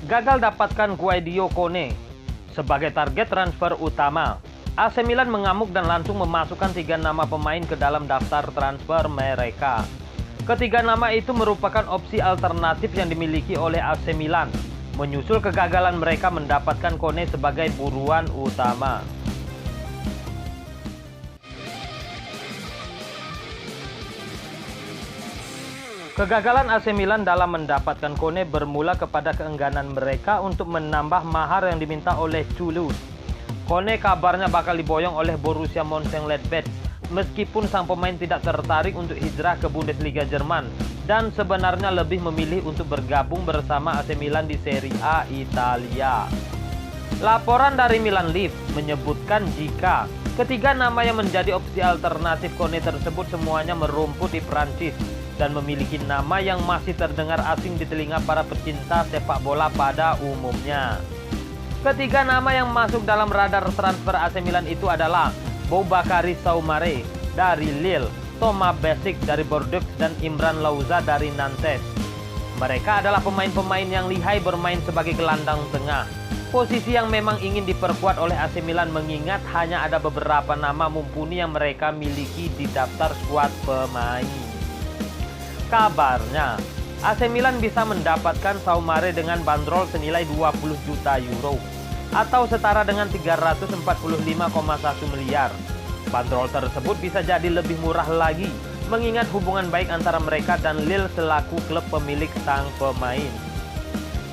gagal dapatkan Guaido Kone sebagai target transfer utama. AC Milan mengamuk dan langsung memasukkan 3 nama pemain ke dalam daftar transfer mereka. Ketiga nama itu merupakan opsi alternatif yang dimiliki oleh AC Milan, menyusul kegagalan mereka mendapatkan Kone sebagai buruan utama. Kegagalan AC Milan dalam mendapatkan Kone bermula kepada keengganan mereka untuk menambah mahar yang diminta oleh Toulouse. Kone kabarnya bakal diboyong oleh Borussia Mönchengladbach, meskipun sang pemain tidak tertarik untuk hijrah ke Bundesliga Jerman dan sebenarnya lebih memilih untuk bergabung bersama AC Milan di Serie A Italia. Laporan dari Milan Live menyebutkan jika ketiga nama yang menjadi opsi alternatif Kone tersebut semuanya merumput di Prancis dan memiliki nama yang masih terdengar asing di telinga para pecinta sepak bola pada umumnya. Ketiga nama yang masuk dalam radar transfer AC Milan itu adalah Boubakary Soumaré dari Lille, Thomas Besic dari Bordeaux, dan Imran Louza dari Nantes. Mereka adalah pemain-pemain yang lihai bermain sebagai gelandang tengah, posisi yang memang ingin diperkuat oleh AC Milan mengingat hanya ada beberapa nama mumpuni yang mereka miliki di daftar skuad pemain. Kabarnya, AC Milan bisa mendapatkan Soumaré dengan bandrol senilai 20 juta euro atau setara dengan 345,1 miliar. Bandrol tersebut bisa jadi lebih murah lagi mengingat hubungan baik antara mereka dan Lille selaku klub pemilik sang pemain.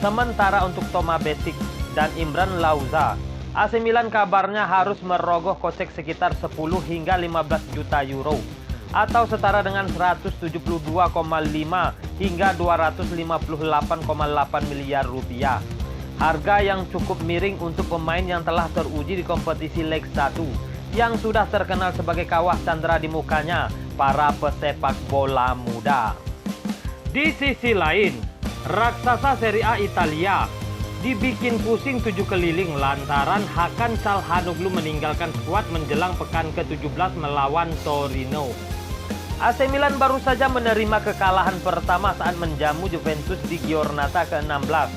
Sementara untuk Thomas Besic dan Imran Louza, AC Milan kabarnya harus merogoh kocek sekitar 10 hingga 15 juta euro atau setara dengan 172,5 hingga 258,8 miliar rupiah. Harga yang cukup miring untuk pemain yang telah teruji di kompetisi Ligue 1 yang sudah terkenal sebagai kawah candra di mukanya para pesepak bola muda. Di sisi lain, raksasa Serie A Italia dibikin pusing 7 keliling lantaran Hakan Çalhanoğlu meninggalkan skuad menjelang pekan ke-17 melawan Torino. AC Milan baru saja menerima kekalahan pertama saat menjamu Juventus di Giornata ke-16.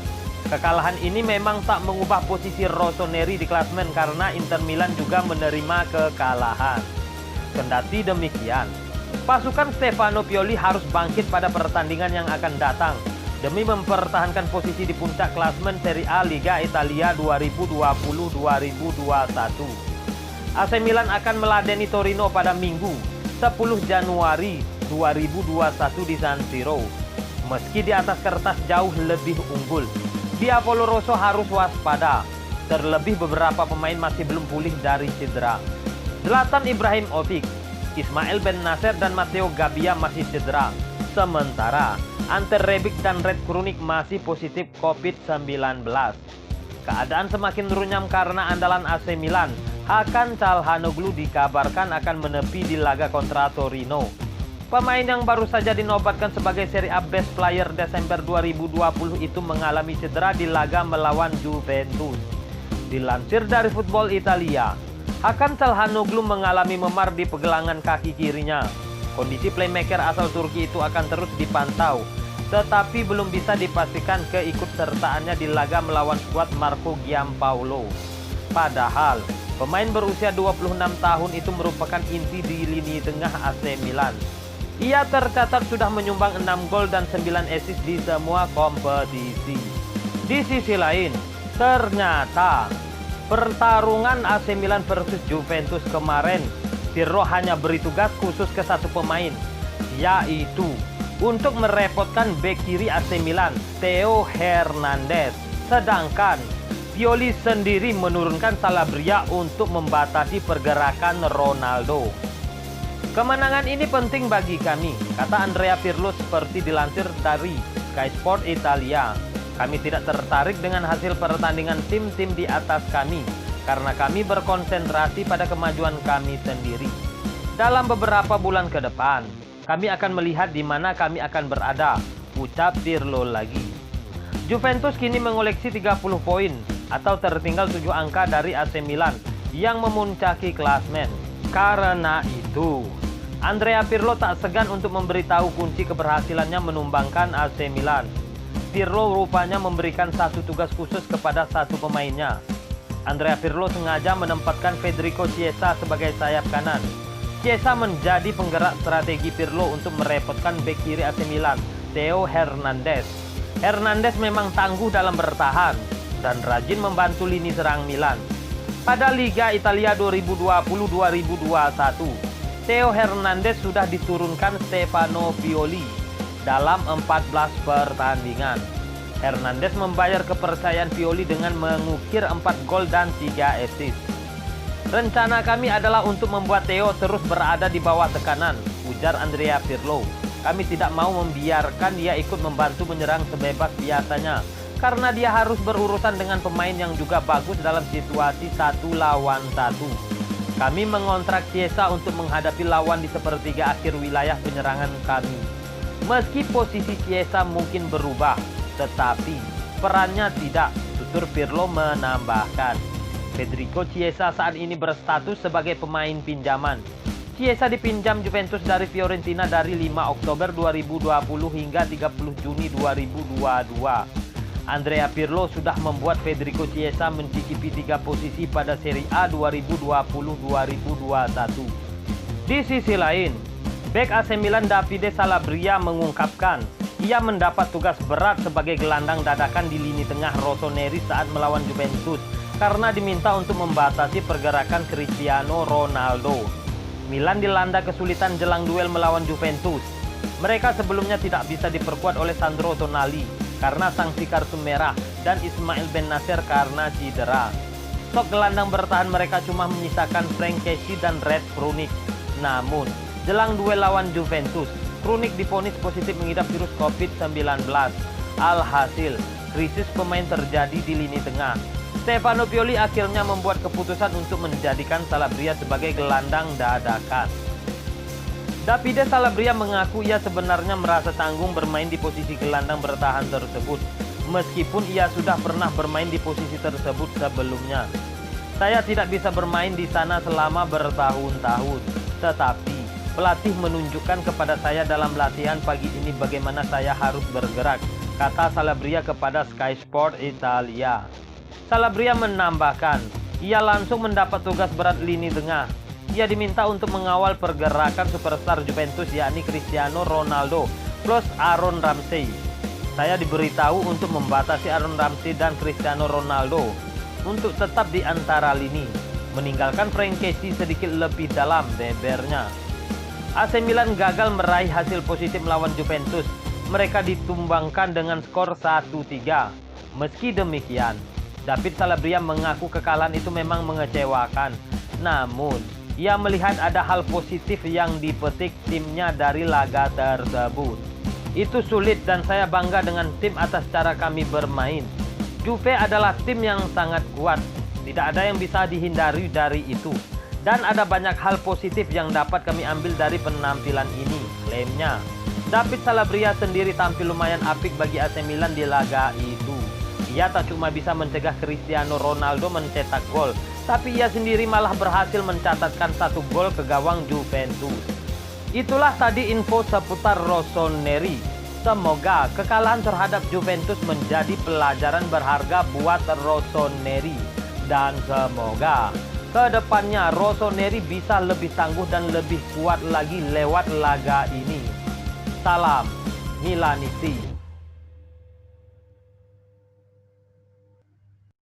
Kekalahan ini memang tak mengubah posisi Rossoneri di klasemen karena Inter Milan juga menerima kekalahan. Kendati demikian, pasukan Stefano Pioli harus bangkit pada pertandingan yang akan datang demi mempertahankan posisi di puncak klasemen Serie A Liga Italia 2020-2021. AC Milan akan meladeni Torino pada Minggu 10 Januari 2021 di San Siro. Meski di atas kertas jauh lebih unggul, Diavolo Rosso harus waspada. Terlebih beberapa pemain masih belum pulih dari cedera. Zlatan Ibrahimovic, Ismail Ben Nasser dan Matteo Gabbia masih cedera. Sementara Ante Rebic dan Red Krunic masih positif COVID-19. Keadaan semakin runyam karena andalan AC Milan, Hakan Çalhanoğlu, dikabarkan akan menepi di laga kontra Torino. Pemain yang baru saja dinobatkan sebagai Serie A Best Player Desember 2020 itu mengalami cedera di laga melawan Juventus. Dilansir dari Football Italia, Hakan Çalhanoğlu mengalami memar di pergelangan kaki kirinya. Kondisi playmaker asal Turki itu akan terus dipantau, tetapi belum bisa dipastikan keikutsertaannya di laga melawan skuad Marco Giampaolo. Padahal, pemain berusia 26 tahun itu merupakan inti di lini tengah AC Milan. Ia tercatat sudah menyumbang 6 gol dan 9 assist di semua kompetisi. Di sisi lain, ternyata pertarungan AC Milan versus Juventus kemarin, Pirlo hanya beri tugas khusus ke satu pemain, yaitu untuk merepotkan bek kiri AC Milan, Theo Hernandez. Sedangkan Pioli sendiri menurunkan Calabria untuk membatasi pergerakan Ronaldo. Kemenangan ini penting bagi kami, kata Andrea Pirlo seperti dilansir dari Sky Sport Italia. Kami tidak tertarik dengan hasil pertandingan tim-tim di atas kami, karena kami berkonsentrasi pada kemajuan kami sendiri. Dalam beberapa bulan ke depan, kami akan melihat di mana kami akan berada, ucap Pirlo lagi. Juventus kini mengoleksi 30 poin, atau tertinggal 7 angka dari AC Milan yang memuncaki klasmen. Karena itu, Andrea Pirlo tak segan untuk memberitahu kunci keberhasilannya menumbangkan AC Milan. Pirlo rupanya memberikan satu tugas khusus kepada satu pemainnya. Andrea Pirlo sengaja menempatkan Federico Chiesa sebagai sayap kanan. Chiesa menjadi penggerak strategi Pirlo untuk merepotkan bek kiri AC Milan, Theo Hernandez. Hernandez memang tangguh dalam bertahan dan rajin membantu lini serang Milan. Pada Liga Italia 2020-2021, Theo Hernandez sudah diturunkan Stefano Pioli dalam 14 pertandingan. Hernandez membayar kepercayaan Pioli dengan mengukir 4 gol dan 3 assist. Rencana kami adalah untuk membuat Theo terus berada di bawah tekanan, ujar Andrea Pirlo. Kami tidak mau membiarkan dia ikut membantu menyerang sebebas biasanya, karena dia harus berurusan dengan pemain yang juga bagus dalam situasi 1 lawan 1. Kami mengontrak Chiesa untuk menghadapi lawan di sepertiga akhir wilayah penyerangan kami. Meski posisi Chiesa mungkin berubah, tetapi perannya tidak, tutur Pirlo menambahkan. Federico Chiesa saat ini berstatus sebagai pemain pinjaman. Chiesa dipinjam Juventus dari Fiorentina dari 5 Oktober 2020 hingga 30 Juni 2022. Andrea Pirlo sudah membuat Federico Chiesa mencicipi 3 posisi pada Serie A 2020-2021. Di sisi lain, bek AC Milan Davide Calabria mengungkapkan ia mendapat tugas berat sebagai gelandang dadakan di lini tengah Rossoneri saat melawan Juventus karena diminta untuk membatasi pergerakan Cristiano Ronaldo. Milan dilanda kesulitan jelang duel melawan Juventus. Mereka sebelumnya tidak bisa diperkuat oleh Sandro Tonali karena sanksi kartu merah dan Ismail Bennacer karena cedera. Stok gelandang bertahan mereka cuma menyisakan Frank Kessie dan Red Krunic. Namun, jelang duel lawan Juventus, Krunic divonis positif mengidap virus COVID-19. Alhasil, krisis pemain terjadi di lini tengah. Stefano Pioli akhirnya membuat keputusan untuk menjadikan Calabria sebagai gelandang dadakan. Davide Calabria mengaku ia sebenarnya merasa tanggung bermain di posisi gelandang bertahan tersebut, meskipun ia sudah pernah bermain di posisi tersebut sebelumnya. Saya tidak bisa bermain di sana selama bertahun-tahun, tetapi pelatih menunjukkan kepada saya dalam latihan pagi ini bagaimana saya harus bergerak, kata Calabria kepada Sky Sport Italia. Calabria menambahkan, ia langsung mendapat tugas berat lini tengah. Ia diminta untuk mengawal pergerakan superstar Juventus yakni Cristiano Ronaldo plus Aaron Ramsey. Saya diberitahu untuk membatasi Aaron Ramsey dan Cristiano Ronaldo untuk tetap di antara lini, meninggalkan Frank Kessie sedikit lebih dalam, bebernya. AC Milan gagal meraih hasil positif melawan Juventus. Mereka ditumbangkan dengan skor 1-3. Meski demikian, David Calabria mengaku kekalahan itu memang mengecewakan. Namun, ia melihat ada hal positif yang dipetik timnya dari laga tersebut. Itu sulit dan saya bangga dengan tim atas cara kami bermain. Juve adalah tim yang sangat kuat. Tidak ada yang bisa dihindari dari itu. Dan ada banyak hal positif yang dapat kami ambil dari penampilan ini, klaimnya. David Calabria sendiri tampil lumayan apik bagi AC Milan di laga itu. Ia tak cuma bisa mencegah Cristiano Ronaldo mencetak gol, tapi ia sendiri malah berhasil mencatatkan 1 gol ke gawang Juventus. Itulah tadi info seputar Rossoneri. Semoga kekalahan terhadap Juventus menjadi pelajaran berharga buat Rossoneri. Dan semoga kedepannya Rossoneri bisa lebih tangguh dan lebih kuat lagi lewat laga ini. Salam Milanisti.